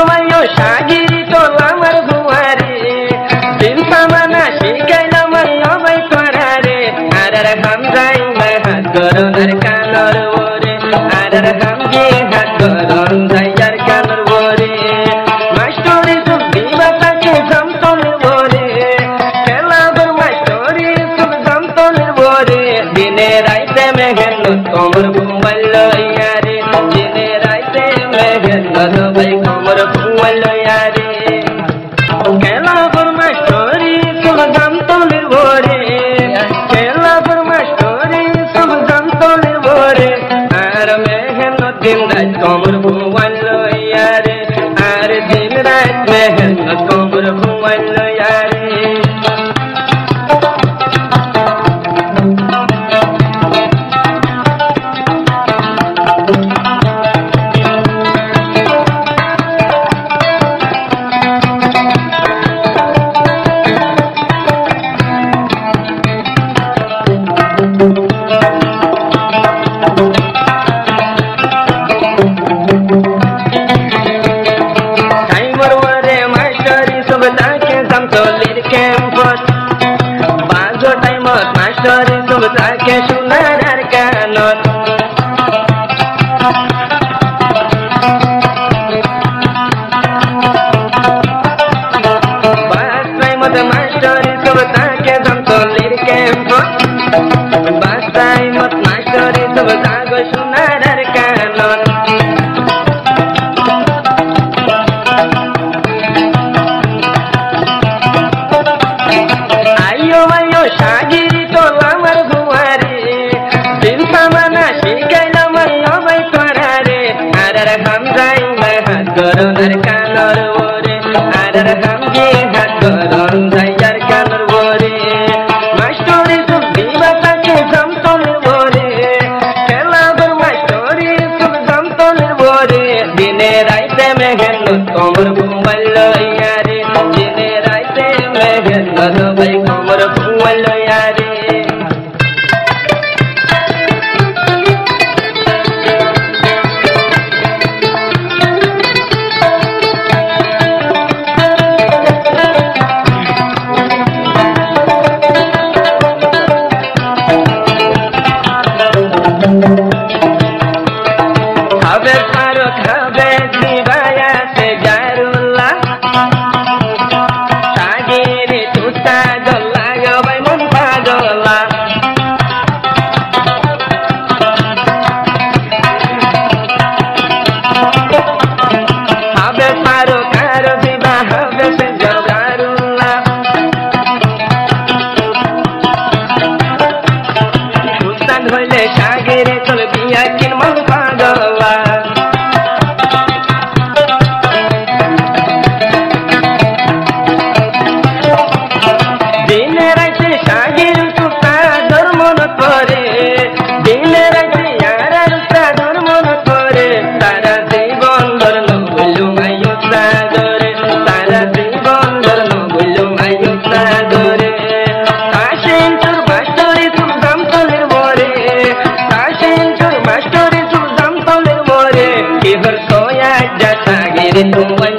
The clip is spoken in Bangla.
আয়ো সাগিরি তোলামার ভুয়ারে দিন সামানা শিখাইলাম সবাই করারে আর হাম যাই হাত গরনার কানর ওরে আর হাম গিয়ে হাত গরন যাই আর কানর ওরে মাস্টরি সব দিবাতাকে জমতলের ওরে খেলাবার মাস্টরি সব জমতলের ওরে দিনে রাইতে মেঘেন তোমার ঘুমাল ইয়ারে দিনে রাইতে মেঘেন সবাই তোমার ঘুমাল ইয়ারে খেলাবার মাস্টরি সব জমতলের ওরে খেলাবার মাস্টরি সব জমতলের ওরে আর মেঘেন দিন রাত তোমার ঘুমাল ইয়ারে আর দিন রাত মেঘেন তোমার ঘুমাল ইয়ারে মাস্টরি সব তাকে শোনার আর কানত বাসায় মত মাস্টরি সব তাকে জমতলির ক্যাম্প বাসায় মত মাস্টরি সব তাকে শোনার আর কানত আয়ো আয়ো সাগিরি তোলামার ভুয়ারে দিন সামানা শিখাইলাম সবাই করারে আর হাম যাই হাত গরনার কানর ওরে আর হাম গিয়ে হাত গরন যাই আর কানর ওরে মাস্টরি সব দিবাতাকে জমতলের ওরে খেলাবার মাস্টরি সব জমতলের ওরে দিনে রাইতে মেঘেন তোমার ঘুমাল ইয়ারে দিনে রাইতে মেঘেন সবাই তোমার ঘুমাল ইয়ারে হবে ফারুক হবে দিবায়াতে জারুল্লাহ সাগিরি তুতা গল্লা গবাই মন পাগলা হবে ফারুক আর দিবা হবে সে জারুল্লাহ উস্তাদ হইলে সাগিরি চল বিয়া কিন মন পাগলা দিনে রাইতে সাগির তুতা ধর্মন করে দিনে রাইতে আর তুতা ধর্মন করে তারা জীবন ধর্ম বললু আয়ু সাগরে তারা জীবন ধর্ম বললু আয়ু সাগরে আসেন তোর মাস্টরি তোর জমতলের মোরে আসেন তোর মাস্টরি তোর জমতলের মোরে কি হর সোয়া যা সাগির তোমার